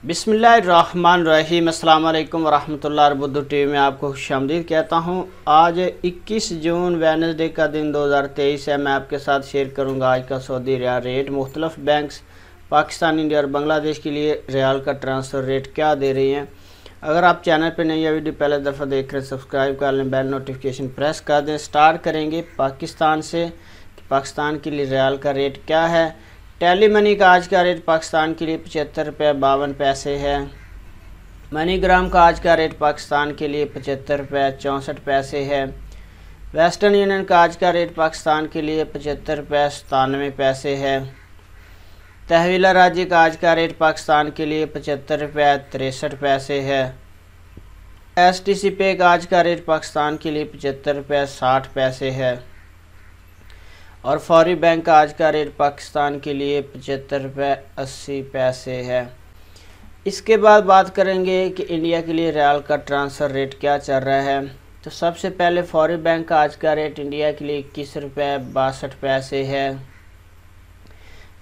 बिस्मिल्लाहिर्रहमानिर्रहीम। अस्सलाम वालेकुम वरहमतुल्लाहि बुद्धू टीवी में आपको खुशामदीद कहता हूँ। आज 21 जून वेडनेसडे का दिन 2023 है। मैं आपके साथ शेयर करूँगा आज का सऊदी रियाल रेट। मुख्तलिफ बैंक्स पाकिस्तान, इंडिया और बांग्लादेश के लिए रियाल का ट्रांसफ़र रेट क्या दे रही हैं। अगर आप चैनल पर नई वीडियो पहले दफ़ा देख रहे हैं सब्सक्राइब कर लें, बेल नोटिफिकेशन प्रेस कर दें। स्टार्ट करेंगे पाकिस्तान से। पाकिस्तान के लिए रियाल का रेट क्या है। टेली मनी का आज का रेट पाकिस्तान के लिए 75 रुपये 52 पैसे है। मनीग्राम का आज का रेट पाकिस्तान के लिए 75 रुपये 64 पैसे है। वेस्टर्न यूनियन का आज का रेट पाकिस्तान के लिए 75 रुपये 97 पैसे है। तहवीला राजी का आज का रेट पाकिस्तान के लिए 75 रुपये 63 पैसे है। STC पे का आज का रेट पाकिस्तान के लिए 75 रुपये 60 पैसे है। और फौरी बैंक का आज का रेट पाकिस्तान के लिए 75 रुपये 80 पैसे है। इसके बाद बात करेंगे कि इंडिया के लिए रियाल का ट्रांसफ़र रेट क्या चल रहा है। तो सबसे पहले फौरी बैंक का आज का रेट इंडिया के लिए 21 रुपये 62 पैसे है।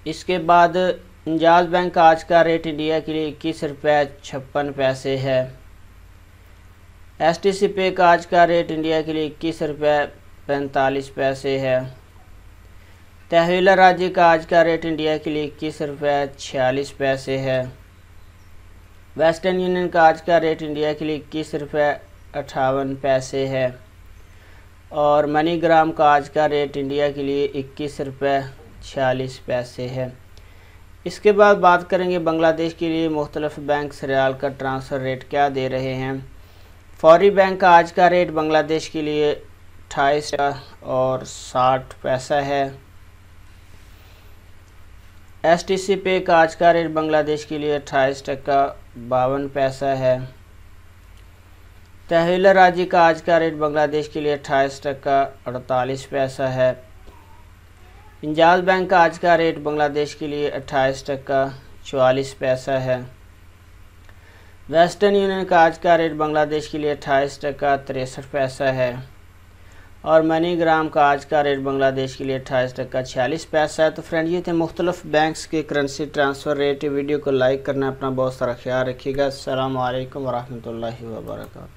इसके बाद इंजाज बैंक का आज का रेट इंडिया के लिए 21 रुपये 56 पैसे है। STC पे का आज का रेट इंडिया के लिए 21 रुपये 45 पैसे है। तहवीला राजी का आज का रेट इंडिया के लिए 21 रुपये 46 पैसे है। वेस्टर्न यूनियन का आज का रेट इंडिया के लिए 21 रुपये 58 पैसे है। और मनीग्राम का आज का रेट इंडिया के लिए 21 रुपये 46 पैसे है। इसके बाद बात करेंगे बांग्लादेश के लिए मुख्तलिफ बैंक रियाल का ट्रांसफ़र रेट क्या दे रहे हैं। फौरी बैंक का आज का रेट बांग्लादेश के लिए 28 और 60 पैसा है। STC पे का आज का रेट बांग्लादेश के लिए 28 टका 52 पैसा है। तहवीला राजी का आज का रेट बांग्लादेश के लिए 28 टका 48 पैसा है। इंजाज बैंक का आज का रेट बांग्लादेश के लिए 28 टका 44 पैसा है। वेस्टर्न यूनियन का आज का रेट बांग्लादेश के लिए 28 टका 63 पैसा है। और मनीग्राम का आज का रेट बांग्लादेश के लिए 28 टका 46 पैसा है। तो फ्रेंड, ये थे मुख्तलिफ बैंक्स के करेंसी ट्रांसफ़र रेट। वीडियो को लाइक करना, अपना बहुत सारा ख्याल रखिएगा। अस्सलामु अलैकुम वरहमतुल्लाहि वबरकातुहू।